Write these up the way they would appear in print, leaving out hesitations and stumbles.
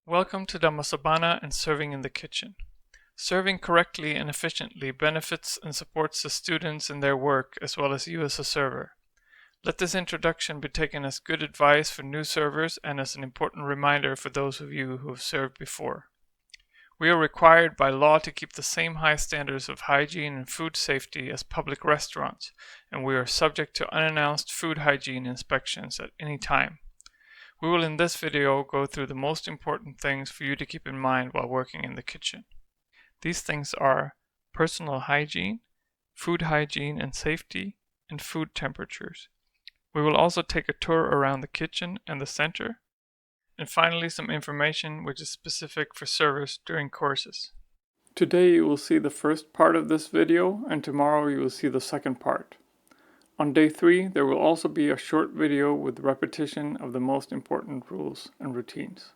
Welcome to Dhamma Sobhana and Serving in the Kitchen. Serving correctly and efficiently benefits and supports the students in their work as well as you as a server. Let this introduction be taken as good advice for new servers and as an important reminder for those of you who have served before. We are required by law to keep the same high standards of hygiene and food safety as public restaurants, and we are subject to unannounced food hygiene inspections at any time. We will in this video go through the most important things for you to keep in mind while working in the kitchen. These things are personal hygiene, food hygiene and safety, and food temperatures. We will also take a tour around the kitchen and the center, and finally some information which is specific for servers during courses. Today you will see the first part of this video, and tomorrow you will see the second part. On day 3, there will also be a short video with repetition of the most important rules and routines.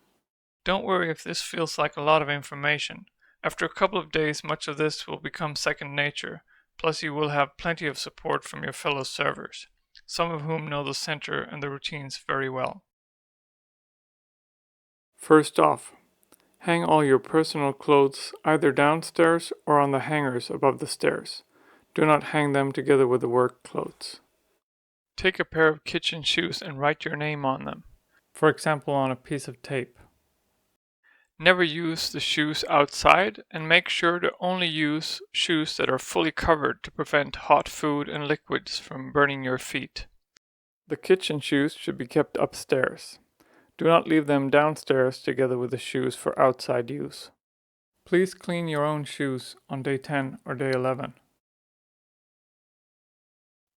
Don't worry if this feels like a lot of information. After a couple of days, much of this will become second nature, plus you will have plenty of support from your fellow servers, some of whom know the center and the routines very well. First off, hang all your personal clothes either downstairs or on the hangers above the stairs. Do not hang them together with the work clothes. Take a pair of kitchen shoes and write your name on them, for example on a piece of tape. Never use the shoes outside, and make sure to only use shoes that are fully covered to prevent hot food and liquids from burning your feet. The kitchen shoes should be kept upstairs. Do not leave them downstairs together with the shoes for outside use. Please clean your own shoes on day 10 or day 11.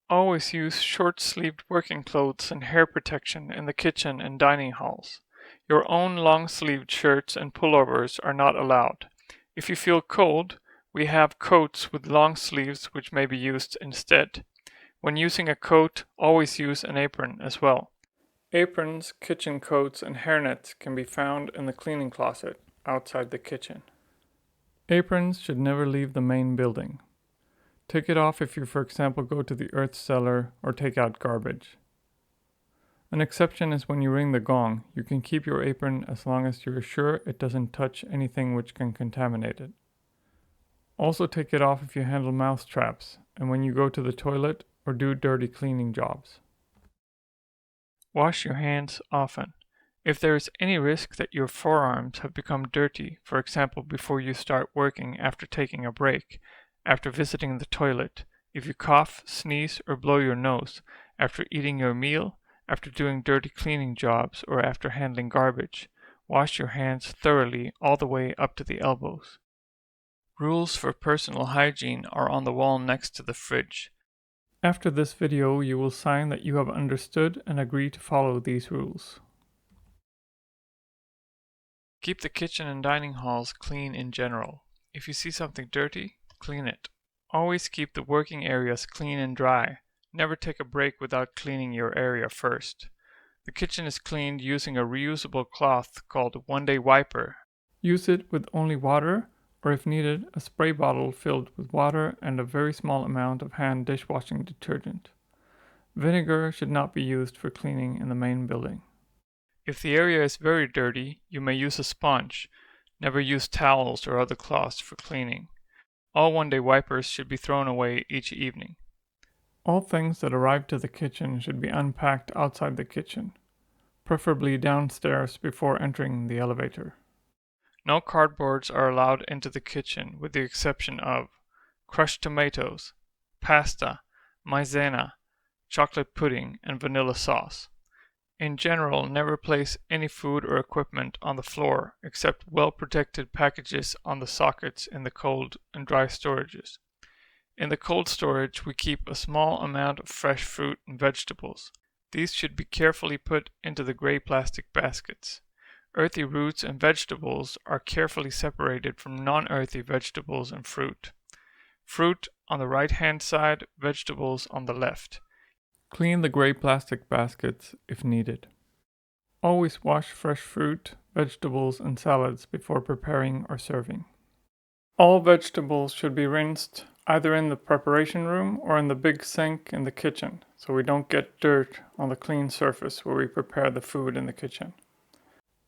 Always use short-sleeved working clothes and hair protection in the kitchen and dining halls. Your own long-sleeved shirts and pullovers are not allowed. If you feel cold, we have coats with long sleeves which may be used instead. When using a coat, always use an apron as well. Aprons, kitchen coats, and hairnets can be found in the cleaning closet outside the kitchen. Aprons should never leave the main building. Take it off if you, for example, go to the earth cellar or take out garbage. An exception is when you ring the gong. You can keep your apron as long as you are sure it doesn't touch anything which can contaminate it. Also take it off if you handle mouse traps and when you go to the toilet or do dirty cleaning jobs. Wash your hands often. If there is any risk that your forearms have become dirty, for example before you start working after taking a break, after visiting the toilet, if you cough, sneeze, or blow your nose, after eating your meal, after doing dirty cleaning jobs, or after handling garbage, wash your hands thoroughly all the way up to the elbows. Rules for personal hygiene are on the wall next to the fridge. After this video, you will sign that you have understood and agree to follow these rules. Keep the kitchen and dining halls clean in general. If you see something dirty, clean it. Always keep the working areas clean and dry. Never take a break without cleaning your area first. The kitchen is cleaned using a reusable cloth called a one-day wiper. Use it with only water, or if needed, a spray bottle filled with water and a very small amount of hand dishwashing detergent. Vinegar should not be used for cleaning in the main building. If the area is very dirty, you may use a sponge. Never use towels or other cloths for cleaning. All one-day wipers should be thrown away each evening. All things that arrive to the kitchen should be unpacked outside the kitchen, preferably downstairs before entering the elevator. No cardboards are allowed into the kitchen with the exception of crushed tomatoes, pasta, maizena, chocolate pudding, and vanilla sauce. In general, never place any food or equipment on the floor except well-protected packages on the sockets in the cold and dry storages. In the cold storage, we keep a small amount of fresh fruit and vegetables. These should be carefully put into the gray plastic baskets. Earthy roots and vegetables are carefully separated from non-earthy vegetables and fruit. Fruit on the right-hand side, vegetables on the left. Clean the gray plastic baskets if needed. Always wash fresh fruit, vegetables, and salads before preparing or serving. All vegetables should be rinsed either in the preparation room or in the big sink in the kitchen, so we don't get dirt on the clean surface where we prepare the food in the kitchen.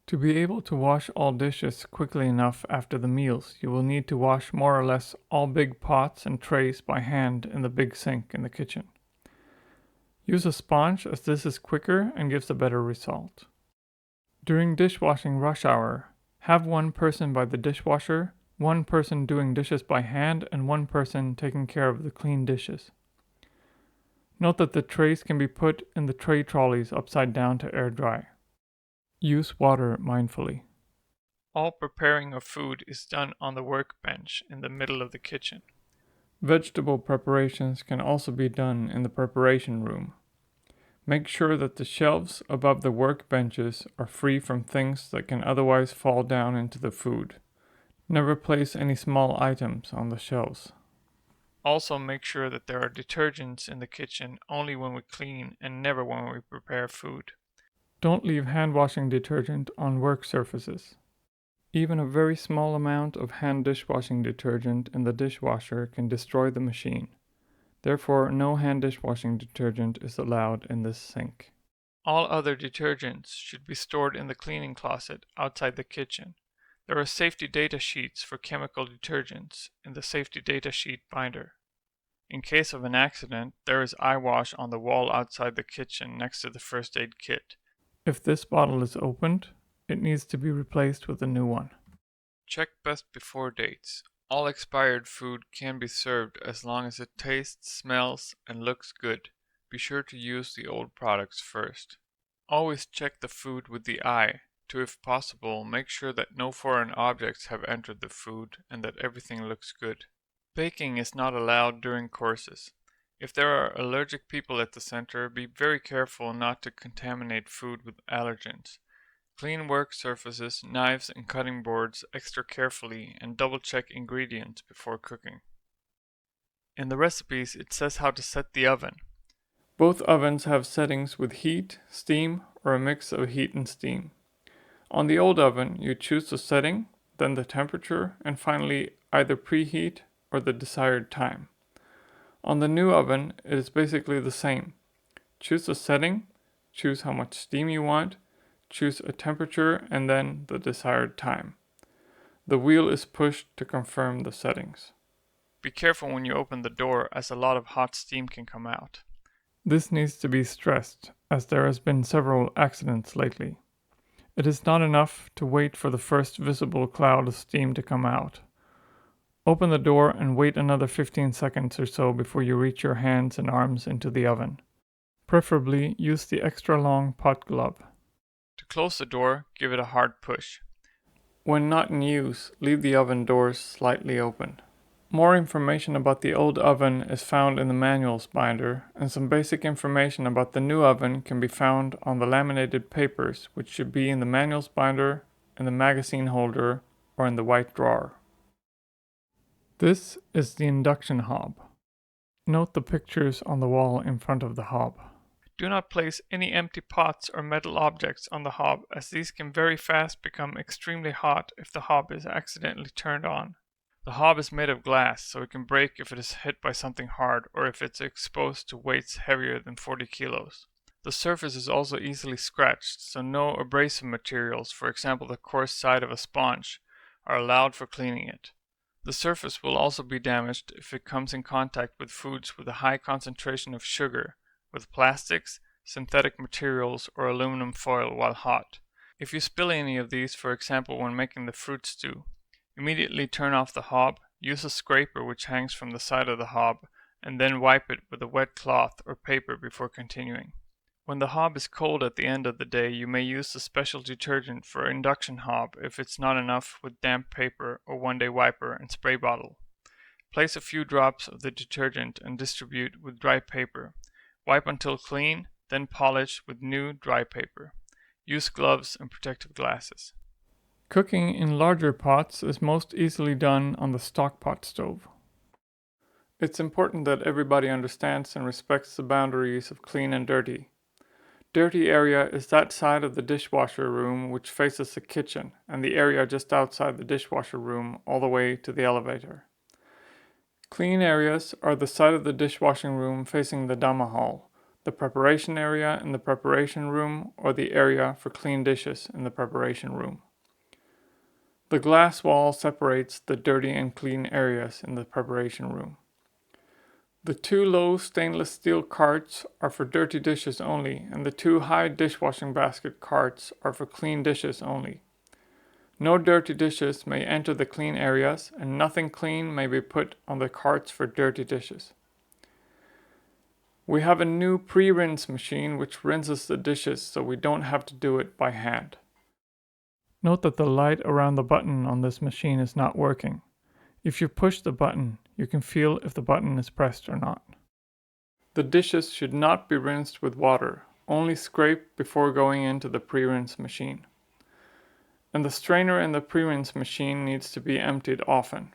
To be able to wash all dishes quickly enough after the meals, you will need to wash more or less all big pots and trays by hand in the big sink in the kitchen. Use a sponge as this is quicker and gives a better result. During dishwashing rush hour, have one person by the dishwasher, one person doing dishes by hand, and one person taking care of the clean dishes. Note that the trays can be put in the tray trolleys upside down to air dry. Use water mindfully. All preparing of food is done on the workbench in the middle of the kitchen. Vegetable preparations can also be done in the preparation room. Make sure that the shelves above the workbenches are free from things that can otherwise fall down into the food. Never place any small items on the shelves. Also make sure that there are detergents in the kitchen only when we clean and never when we prepare food. Don't leave hand washing detergent on work surfaces. Even a very small amount of hand dishwashing detergent in the dishwasher can destroy the machine. Therefore, no hand dishwashing detergent is allowed in this sink. All other detergents should be stored in the cleaning closet outside the kitchen. There are safety data sheets for chemical detergents in the safety data sheet binder. In case of an accident, there is eye wash on the wall outside the kitchen next to the first aid kit. If this bottle is opened, it needs to be replaced with a new one. Check best before dates. All expired food can be served as long as it tastes, smells, and looks good. Be sure to use the old products first. Always check the food with the eye to, if possible, make sure that no foreign objects have entered the food and that everything looks good. Baking is not allowed during courses. If there are allergic people at the center, be very careful not to contaminate food with allergens. Clean work surfaces, knives, and cutting boards extra carefully and double check ingredients before cooking. In the recipes, it says how to set the oven. Both ovens have settings with heat, steam, or a mix of heat and steam. On the old oven, you choose the setting, then the temperature, and finally either preheat or the desired time. On the new oven, it is basically the same. Choose the setting, choose how much steam you want, choose a temperature, and then the desired time. The wheel is pushed to confirm the settings. Be careful when you open the door, as a lot of hot steam can come out. This needs to be stressed, as there has been several accidents lately. It is not enough to wait for the first visible cloud of steam to come out. Open the door and wait another 15 seconds or so before you reach your hands and arms into the oven. Preferably use the extra long pot glove. To close the door, give it a hard push. When not in use, leave the oven doors slightly open. More information about the old oven is found in the manuals binder, and some basic information about the new oven can be found on the laminated papers, which should be in the manuals binder, in the magazine holder, or in the white drawer. This is the induction hob. Note the pictures on the wall in front of the hob. Do not place any empty pots or metal objects on the hob, as these can very fast become extremely hot if the hob is accidentally turned on. The hob is made of glass, so it can break if it is hit by something hard or if it's exposed to weights heavier than 40 kilos. The surface is also easily scratched, so no abrasive materials, for example the coarse side of a sponge, are allowed for cleaning it. The surface will also be damaged if it comes in contact with foods with a high concentration of sugar, with plastics, synthetic materials, or aluminum foil while hot. If you spill any of these, for example when making the fruit stew, immediately turn off the hob, use a scraper which hangs from the side of the hob, and then wipe it with a wet cloth or paper before continuing. When the hob is cold at the end of the day, you may use the special detergent for induction hob if it's not enough with damp paper or one-day wiper and spray bottle. Place a few drops of the detergent and distribute with dry paper. Wipe until clean, then polish with new dry paper. Use gloves and protective glasses. Cooking in larger pots is most easily done on the stock pot stove. It's important that everybody understands and respects the boundaries of clean and dirty. Dirty area is that side of the dishwasher room which faces the kitchen, and the area just outside the dishwasher room all the way to the elevator. Clean areas are the side of the dishwashing room facing the Dhamma hall, the preparation area in the preparation room, or the area for clean dishes in the preparation room. The glass wall separates the dirty and clean areas in the preparation room. The two low stainless steel carts are for dirty dishes only, and the two high dishwashing basket carts are for clean dishes only. No dirty dishes may enter the clean areas, and nothing clean may be put on the carts for dirty dishes. We have a new pre-rinse machine which rinses the dishes so we don't have to do it by hand. Note that the light around the button on this machine is not working. If you push the button, you can feel if the button is pressed or not. The dishes should not be rinsed with water, only scraped before going into the pre-rinse machine. And the strainer in the pre-rinse machine needs to be emptied often.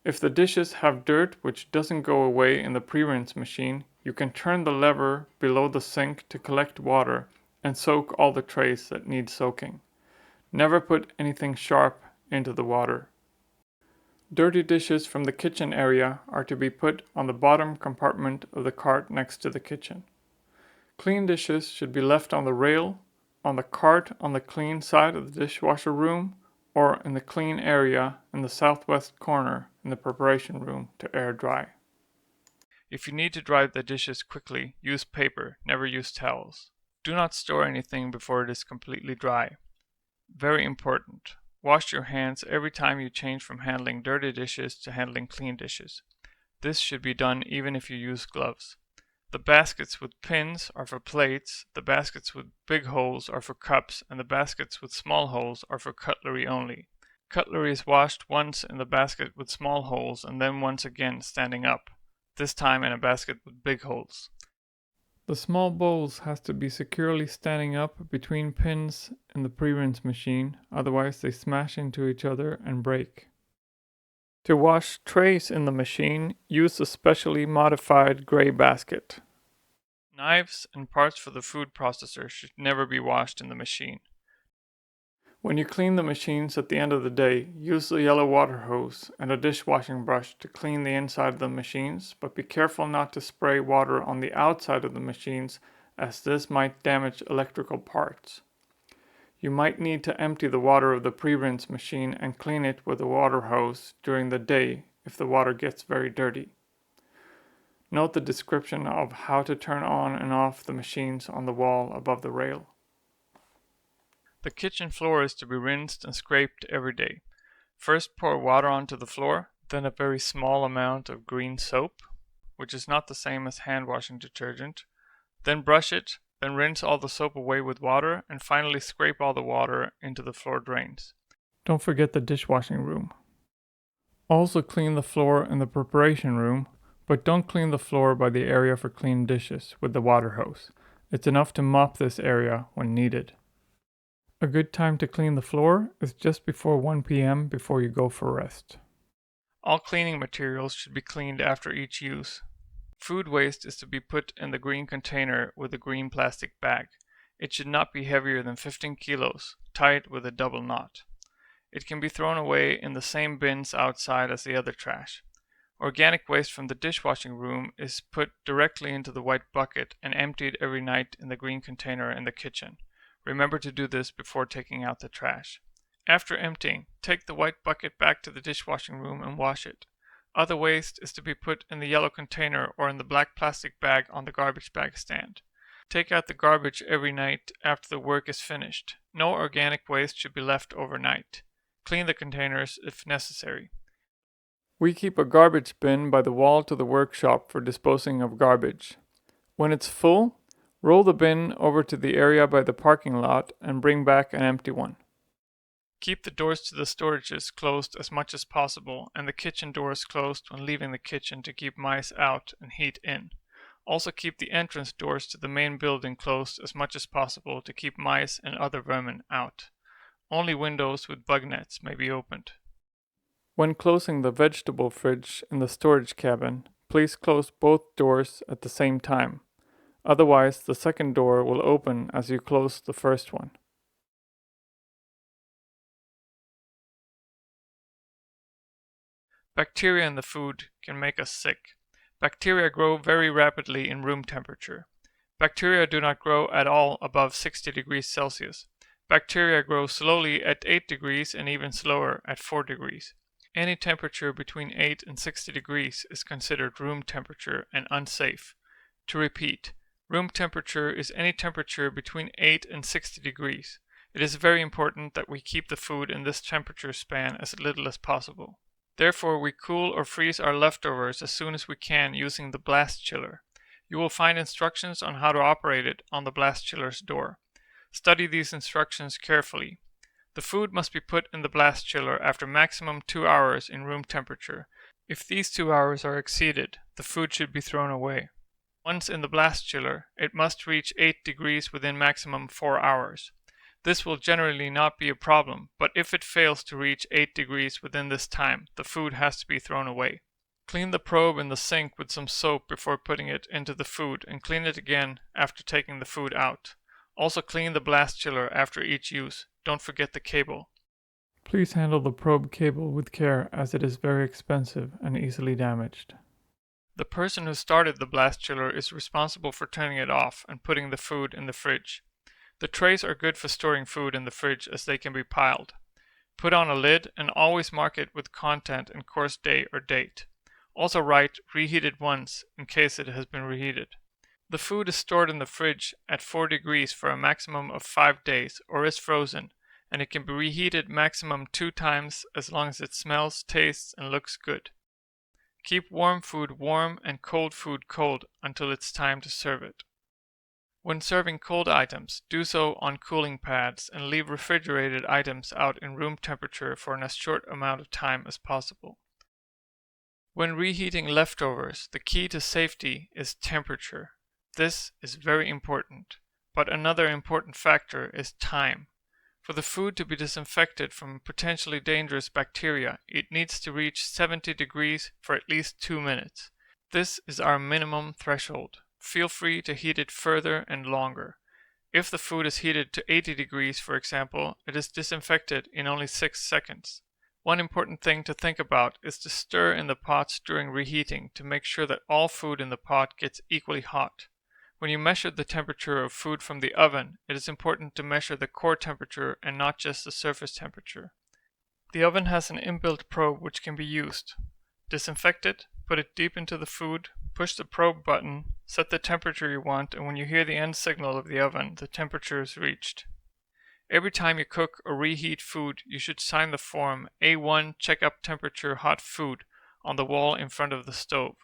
If the dishes have dirt which doesn't go away in the pre-rinse machine, you can turn the lever below the sink to collect water and soak all the trays that need soaking. Never put anything sharp into the water. Dirty dishes from the kitchen area are to be put on the bottom compartment of the cart next to the kitchen. Clean dishes should be left on the rail, on the cart on the clean side of the dishwasher room, or in the clean area in the southwest corner in the preparation room to air dry. If you need to dry the dishes quickly, use paper, never use towels. Do not store anything before it is completely dry. Very important. Wash your hands every time you change from handling dirty dishes to handling clean dishes. This should be done even if you use gloves. The baskets with pins are for plates, the baskets with big holes are for cups, and the baskets with small holes are for cutlery only. Cutlery is washed once in the basket with small holes and then once again standing up, this time in a basket with big holes. The small bowls has to be securely standing up between pins in the pre-rinse machine, otherwise they smash into each other and break. To wash trays in the machine, use a specially modified gray basket. Knives and parts for the food processor should never be washed in the machine. When you clean the machines at the end of the day, use the yellow water hose and a dishwashing brush to clean the inside of the machines, but be careful not to spray water on the outside of the machines, as this might damage electrical parts. You might need to empty the water of the pre-rinse machine and clean it with a water hose during the day if the water gets very dirty. Note the description of how to turn on and off the machines on the wall above the rail. The kitchen floor is to be rinsed and scraped every day. First pour water onto the floor, then a very small amount of green soap, which is not the same as hand washing detergent. Then brush it, then rinse all the soap away with water, and finally scrape all the water into the floor drains. Don't forget the dishwashing room. Also clean the floor in the preparation room, but don't clean the floor by the area for clean dishes with the water hose. It's enough to mop this area when needed. A good time to clean the floor is just before 1 p.m. before you go for rest. All cleaning materials should be cleaned after each use. Food waste is to be put in the green container with a green plastic bag. It should not be heavier than 15 kilos, tied with a double knot. It can be thrown away in the same bins outside as the other trash. Organic waste from the dishwashing room is put directly into the white bucket and emptied every night in the green container in the kitchen. Remember to do this before taking out the trash. After emptying, take the white bucket back to the dishwashing room and wash it. Other waste is to be put in the yellow container or in the black plastic bag on the garbage bag stand. Take out the garbage every night after the work is finished. No organic waste should be left overnight. Clean the containers if necessary. We keep a garbage bin by the wall to the workshop for disposing of garbage. When it's full, roll the bin over to the area by the parking lot and bring back an empty one. Keep the doors to the storages closed as much as possible and the kitchen doors closed when leaving the kitchen to keep mice out and heat in. Also keep the entrance doors to the main building closed as much as possible to keep mice and other vermin out. Only windows with bug nets may be opened. When closing the vegetable fridge in the storage cabin, please close both doors at the same time. Otherwise, the second door will open as you close the first one. Bacteria in the food can make us sick. Bacteria grow very rapidly in room temperature. Bacteria do not grow at all above 60 degrees Celsius. Bacteria grow slowly at 8 degrees and even slower at 4 degrees. Any temperature between 8 and 60 degrees is considered room temperature and unsafe. To repeat, room temperature is any temperature between 8 and 60 degrees. It is very important that we keep the food in this temperature span as little as possible. Therefore, we cool or freeze our leftovers as soon as we can using the blast chiller. You will find instructions on how to operate it on the blast chiller's door. Study these instructions carefully. The food must be put in the blast chiller after maximum 2 hours in room temperature. If these 2 hours are exceeded, the food should be thrown away. Once in the blast chiller, it must reach 8 degrees within maximum 4 hours. This will generally not be a problem, but if it fails to reach 8 degrees within this time, the food has to be thrown away. Clean the probe in the sink with some soap before putting it into the food and clean it again after taking the food out. Also clean the blast chiller after each use. Don't forget the cable. Please handle the probe cable with care as it is very expensive and easily damaged. The person who started the blast chiller is responsible for turning it off and putting the food in the fridge. The trays are good for storing food in the fridge as they can be piled. Put on a lid and always mark it with content and course day or date. Also write reheated once in case it has been reheated. The food is stored in the fridge at 4 degrees for a maximum of 5 days or is frozen, and it can be reheated maximum 2 times as long as it smells, tastes, and looks good. Keep warm food warm and cold food cold until it's time to serve it. When serving cold items, do so on cooling pads and leave refrigerated items out in room temperature for as short amount of time as possible. When reheating leftovers, the key to safety is temperature. This is very important, but another important factor is time. For the food to be disinfected from potentially dangerous bacteria, it needs to reach 70 degrees for at least 2 minutes. This is our minimum threshold. Feel free to heat it further and longer. If the food is heated to 80 degrees, for example, it is disinfected in only 6 seconds. One important thing to think about is to stir in the pots during reheating to make sure that all food in the pot gets equally hot. When you measure the temperature of food from the oven, it is important to measure the core temperature and not just the surface temperature. The oven has an inbuilt probe which can be used. Disinfect it, put it deep into the food, push the probe button, set the temperature you want, and when you hear the end signal of the oven, the temperature is reached. Every time you cook or reheat food, you should sign the form A1 Check Up Temperature Hot Food on the wall in front of the stove.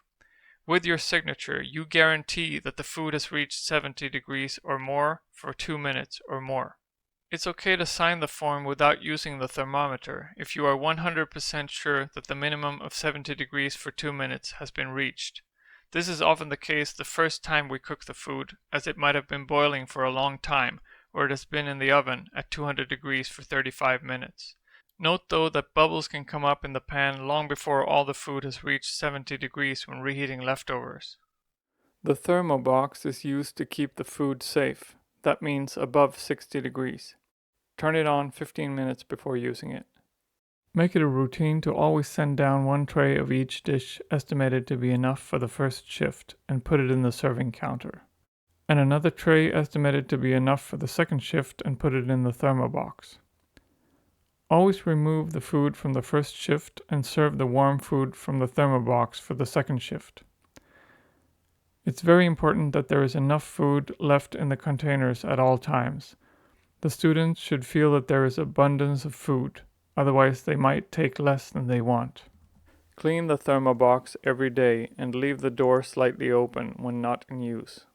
With your signature, you guarantee that the food has reached 70 degrees or more for 2 minutes or more. It's okay to sign the form without using the thermometer if you are 100% sure that the minimum of 70 degrees for 2 minutes has been reached. This is often the case the first time we cook the food, as it might have been boiling for a long time, or it has been in the oven at 200 degrees for 35 minutes. Note though that bubbles can come up in the pan long before all the food has reached 70 degrees when reheating leftovers. The thermobox is used to keep the food safe. That means above 60 degrees. Turn it on 15 minutes before using it. Make it a routine to always send down 1 tray of each dish estimated to be enough for the first shift and put it in the serving counter. And another tray estimated to be enough for the second shift and put it in the thermobox. Always remove the food from the first shift and serve the warm food from the thermobox for the second shift. It's very important that there is enough food left in the containers at all times. The students should feel that there is abundance of food, otherwise they might take less than they want. Clean the thermobox every day and leave the door slightly open when not in use.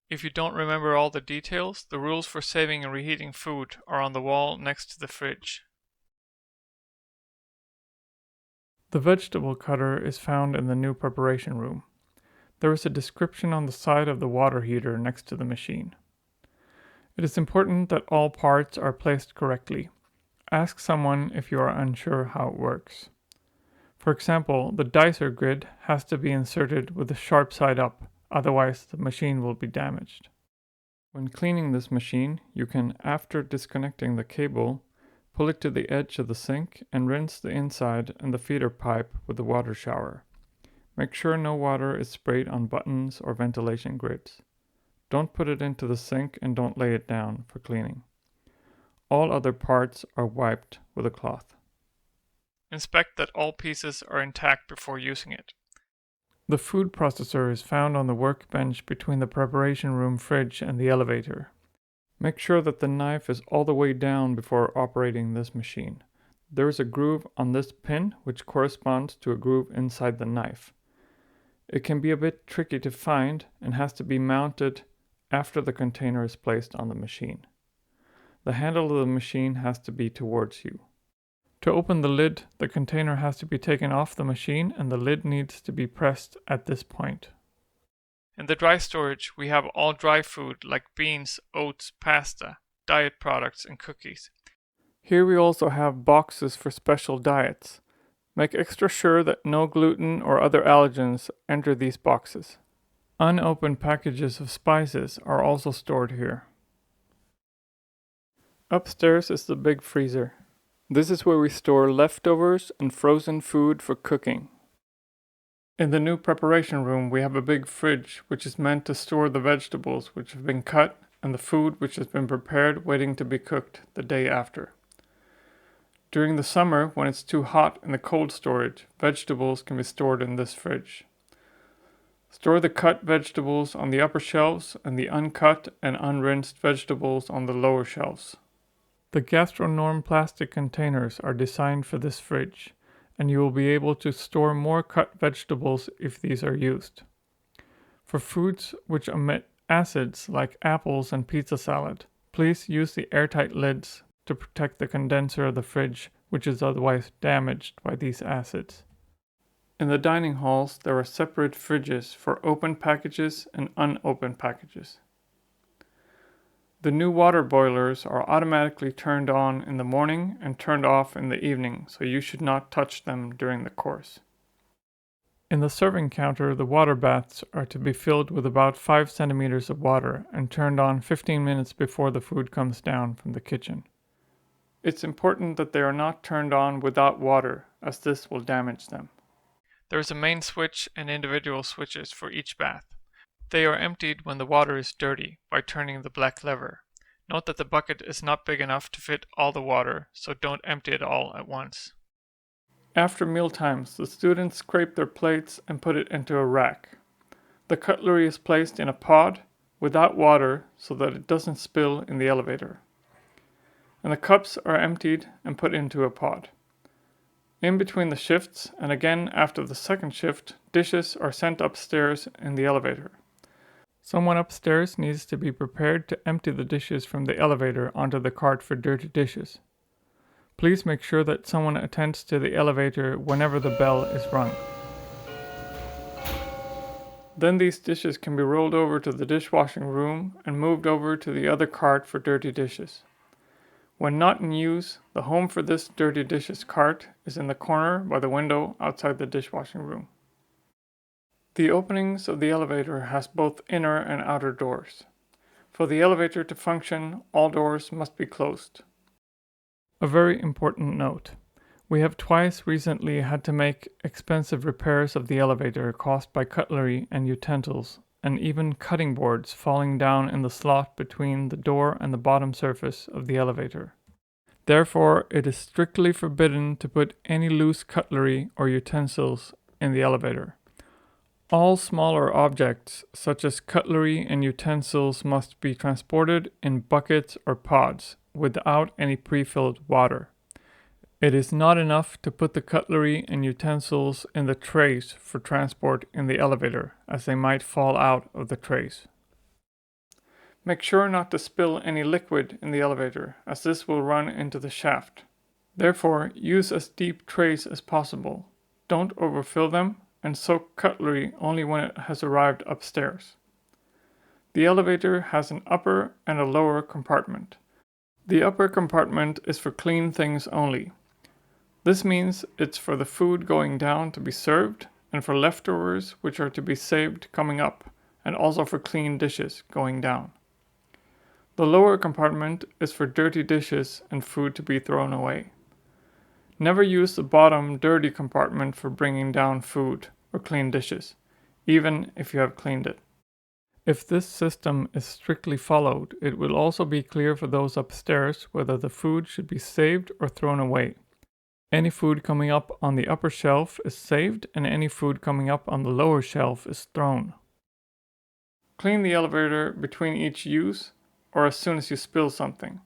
If you don't remember all the details, the rules for saving and reheating food are on the wall next to the fridge. The vegetable cutter is found in the new preparation room. There is a description on the side of the water heater next to the machine. It is important that all parts are placed correctly. Ask someone if you are unsure how it works. For example, the dicer grid has to be inserted with the sharp side up, otherwise the machine will be damaged. When cleaning this machine, you can, after disconnecting the cable, pull it to the edge of the sink and rinse the inside and the feeder pipe with the water shower. Make sure no water is sprayed on buttons or ventilation grids. Don't put it into the sink and don't lay it down for cleaning. All other parts are wiped with a cloth. Inspect that all pieces are intact before using it. The food processor is found on the workbench between the preparation room fridge and the elevator. Make sure that the knife is all the way down before operating this machine. There is a groove on this pin which corresponds to a groove inside the knife. It can be a bit tricky to find and has to be mounted after the container is placed on the machine. The handle of the machine has to be towards you. To open the lid, the container has to be taken off the machine and the lid needs to be pressed at this point. In the dry storage, we have all dry food like beans, oats, pasta, diet products, and cookies. Here we also have boxes for special diets. Make extra sure that no gluten or other allergens enter these boxes. Unopened packages of spices are also stored here. Upstairs is the big freezer. This is where we store leftovers and frozen food for cooking. In the new preparation room, we have a big fridge which is meant to store the vegetables which have been cut and the food which has been prepared waiting to be cooked the day after. During the summer, when it's too hot in the cold storage, vegetables can be stored in this fridge. Store the cut vegetables on the upper shelves and the uncut and unrinsed vegetables on the lower shelves. The Gastronorm plastic containers are designed for this fridge, and you will be able to store more cut vegetables if these are used. For foods which emit acids like apples and pizza salad, please use the airtight lids to protect the condenser of the fridge, which is otherwise damaged by these acids. In the dining halls, there are separate fridges for open packages and unopened packages. The new water boilers are automatically turned on in the morning and turned off in the evening, so you should not touch them during the course. In the serving counter, the water baths are to be filled with about 5 centimeters of water and turned on 15 minutes before the food comes down from the kitchen. It's important that they are not turned on without water, as this will damage them. There is a main switch and individual switches for each bath. They are emptied when the water is dirty by turning the black lever. Note that the bucket is not big enough to fit all the water, so don't empty it all at once. After meal times, the students scrape their plates and put it into a rack. The cutlery is placed in a pod without water so that it doesn't spill in the elevator. And the cups are emptied and put into a pod. In between the shifts, and again after the second shift, dishes are sent upstairs in the elevator. Someone upstairs needs to be prepared to empty the dishes from the elevator onto the cart for dirty dishes. Please make sure that someone attends to the elevator whenever the bell is rung. Then these dishes can be rolled over to the dishwashing room and moved over to the other cart for dirty dishes. When not in use, the home for this dirty dishes cart is in the corner by the window outside the dishwashing room. The openings of the elevator has both inner and outer doors. For the elevator to function, all doors must be closed. A very important note. We have twice recently had to make expensive repairs of the elevator caused by cutlery and utensils, and even cutting boards falling down in the slot between the door and the bottom surface of the elevator. Therefore, it is strictly forbidden to put any loose cutlery or utensils in the elevator. All smaller objects, such as cutlery and utensils, must be transported in buckets or pods without any pre-filled water. It is not enough to put the cutlery and utensils in the trays for transport in the elevator, as they might fall out of the trays. Make sure not to spill any liquid in the elevator, as this will run into the shaft. Therefore, use as deep trays as possible. Don't overfill them, and soak cutlery only when it has arrived upstairs. The elevator has an upper and a lower compartment. The upper compartment is for clean things only. This means it's for the food going down to be served and for leftovers which are to be saved coming up, and also for clean dishes going down. The lower compartment is for dirty dishes and food to be thrown away. Never use the bottom dirty compartment for bringing down food or clean dishes, even if you have cleaned it. If this system is strictly followed, it will also be clear for those upstairs whether the food should be saved or thrown away. Any food coming up on the upper shelf is saved, and any food coming up on the lower shelf is thrown. Clean the elevator between each use or as soon as you spill something.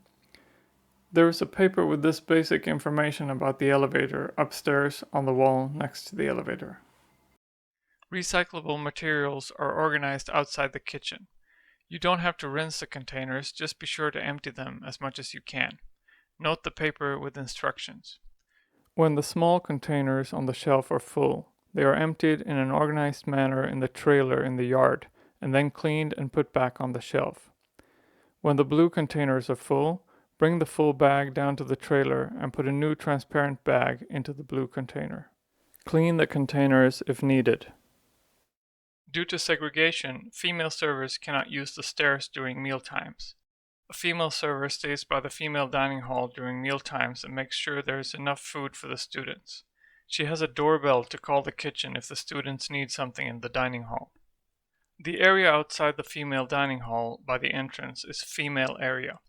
There is a paper with this basic information about the elevator upstairs on the wall next to the elevator. Recyclable materials are organized outside the kitchen. You don't have to rinse the containers, just be sure to empty them as much as you can. Note the paper with instructions. When the small containers on the shelf are full, they are emptied in an organized manner in the trailer in the yard, and then cleaned and put back on the shelf. When the blue containers are full, bring the full bag down to the trailer and put a new transparent bag into the blue container. Clean the containers if needed. Due to segregation, female servers cannot use the stairs during meal times. A female server stays by the female dining hall during meal times and makes sure there is enough food for the students. She has a doorbell to call the kitchen if the students need something in the dining hall. The area outside the female dining hall by the entrance is female area.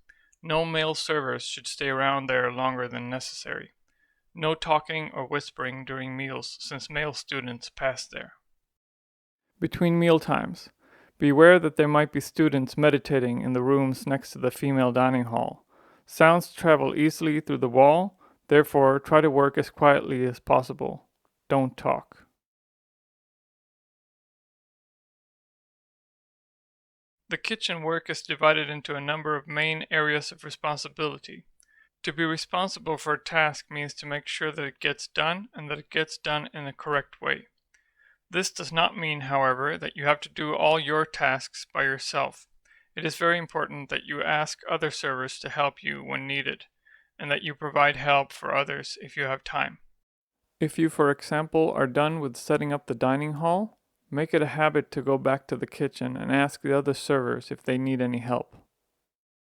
No male servers should stay around there longer than necessary. No talking or whispering during meals since male students pass there. Between meal times, beware that there might be students meditating in the rooms next to the female dining hall. Sounds travel easily through the wall, therefore try to work as quietly as possible. Don't talk. The kitchen work is divided into a number of main areas of responsibility. To be responsible for a task means to make sure that it gets done and that it gets done in a correct way. This does not mean, however, that you have to do all your tasks by yourself. It is very important that you ask other servers to help you when needed, and that you provide help for others if you have time. If you, for example, are done with setting up the dining hall, make it a habit to go back to the kitchen and ask the other servers if they need any help.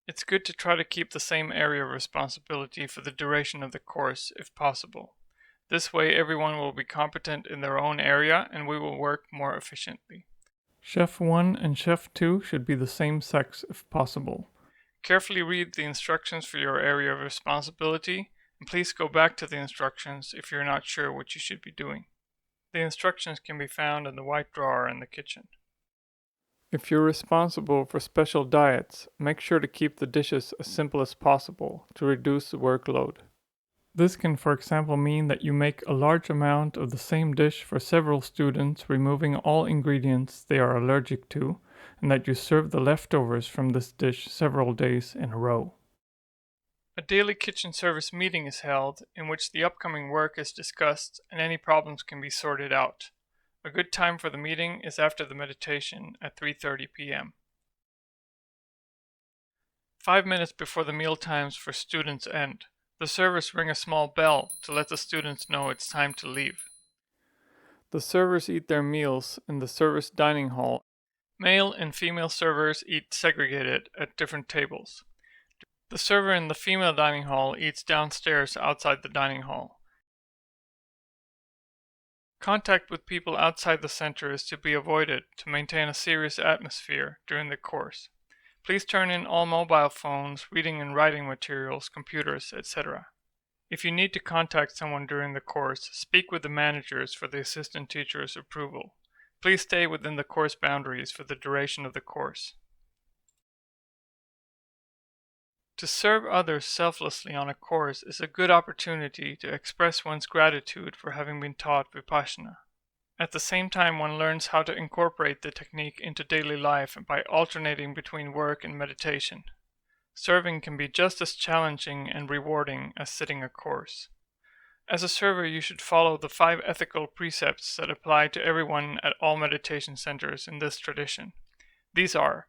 It's good to try to keep the same area of responsibility for the duration of the course, if possible. This way everyone will be competent in their own area and we will work more efficiently. Chef 1 and Chef 2 should be the same sex if possible. Carefully read the instructions for your area of responsibility, and please go back to the instructions if you're not sure what you should be doing. The instructions can be found in the white drawer in the kitchen. If you're responsible for special diets, make sure to keep the dishes as simple as possible to reduce the workload. This can, for example, mean that you make a large amount of the same dish for several students, removing all ingredients they are allergic to, and that you serve the leftovers from this dish several days in a row. A daily kitchen service meeting is held in which the upcoming work is discussed and any problems can be sorted out. A good time for the meeting is after the meditation at 3:30 p.m. 5 minutes before the meal times for students end, the servers ring a small bell to let the students know it's time to leave. The servers eat their meals in the service dining hall. Male and female servers eat segregated at different tables. The server in the female dining hall eats downstairs outside the dining hall. Contact with people outside the center is to be avoided to maintain a serious atmosphere during the course. Please turn in all mobile phones, reading and writing materials, computers, etc. If you need to contact someone during the course, speak with the managers for the assistant teacher's approval. Please stay within the course boundaries for the duration of the course. To serve others selflessly on a course is a good opportunity to express one's gratitude for having been taught Vipassana. At the same time, one learns how to incorporate the technique into daily life by alternating between work and meditation. Serving can be just as challenging and rewarding as sitting a course. As a server, you should follow the 5 ethical precepts that apply to everyone at all meditation centers in this tradition. These are: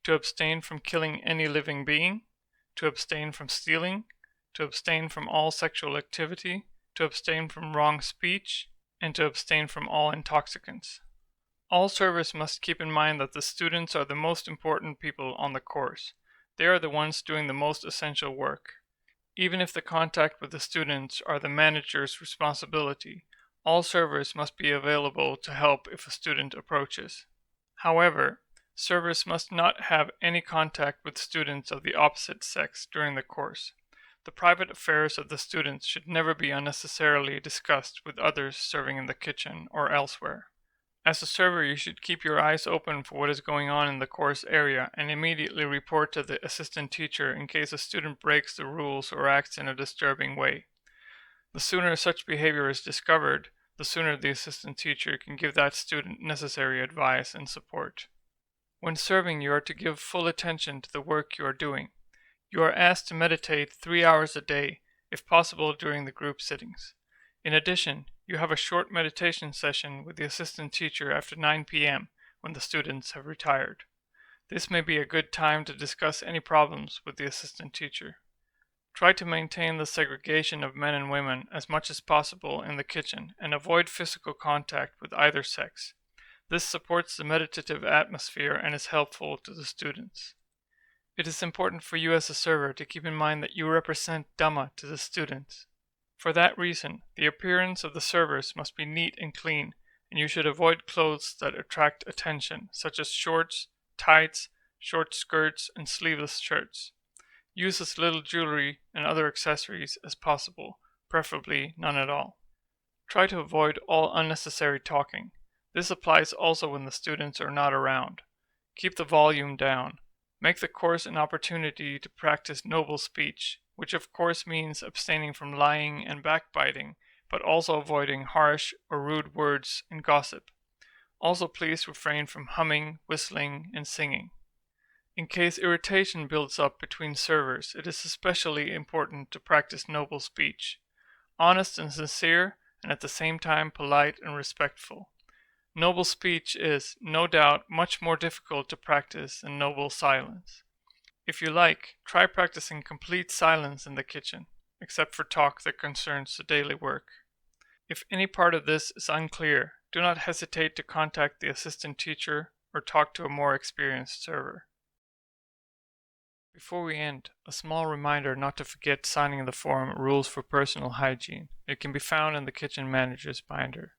to abstain from killing any living being, to abstain from stealing, to abstain from all sexual activity, to abstain from wrong speech, and to abstain from all intoxicants. All servers must keep in mind that the students are the most important people on the course. They are the ones doing the most essential work. Even if the contact with the students are the manager's responsibility, all servers must be available to help if a student approaches. However, Servers must not have any contact with students of the opposite sex during the course. The private affairs of the students should never be unnecessarily discussed with others serving in the kitchen or elsewhere. As a server, you should keep your eyes open for what is going on in the course area and immediately report to the assistant teacher in case a student breaks the rules or acts in a disturbing way. The sooner such behavior is discovered, the sooner the assistant teacher can give that student necessary advice and support. When serving, you are to give full attention to the work you are doing. You are asked to meditate 3 hours a day, if possible during the group sittings. In addition, you have a short meditation session with the assistant teacher after 9 p.m. when the students have retired. This may be a good time to discuss any problems with the assistant teacher. Try to maintain the segregation of men and women as much as possible in the kitchen and avoid physical contact with either sex. This supports the meditative atmosphere and is helpful to the students. It is important for you as a server to keep in mind that you represent Dhamma to the students. For that reason, the appearance of the servers must be neat and clean, and you should avoid clothes that attract attention, such as shorts, tights, short skirts, and sleeveless shirts. Use as little jewelry and other accessories as possible, preferably none at all. Try to avoid all unnecessary talking. This applies also when the students are not around. Keep the volume down. Make the course an opportunity to practice noble speech, which of course means abstaining from lying and backbiting, but also avoiding harsh or rude words and gossip. Also, please refrain from humming, whistling, and singing. In case irritation builds up between servers, it is especially important to practice noble speech. Honest and sincere, and at the same time polite and respectful. Noble speech is, no doubt, much more difficult to practice than noble silence. If you like, try practicing complete silence in the kitchen, except for talk that concerns the daily work. If any part of this is unclear, do not hesitate to contact the assistant teacher or talk to a more experienced server. Before we end, a small reminder not to forget signing the form Rules for Personal Hygiene. It can be found in the kitchen manager's binder.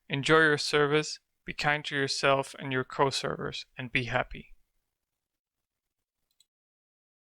Enjoy your service, be kind to yourself and your co-servers, and be happy.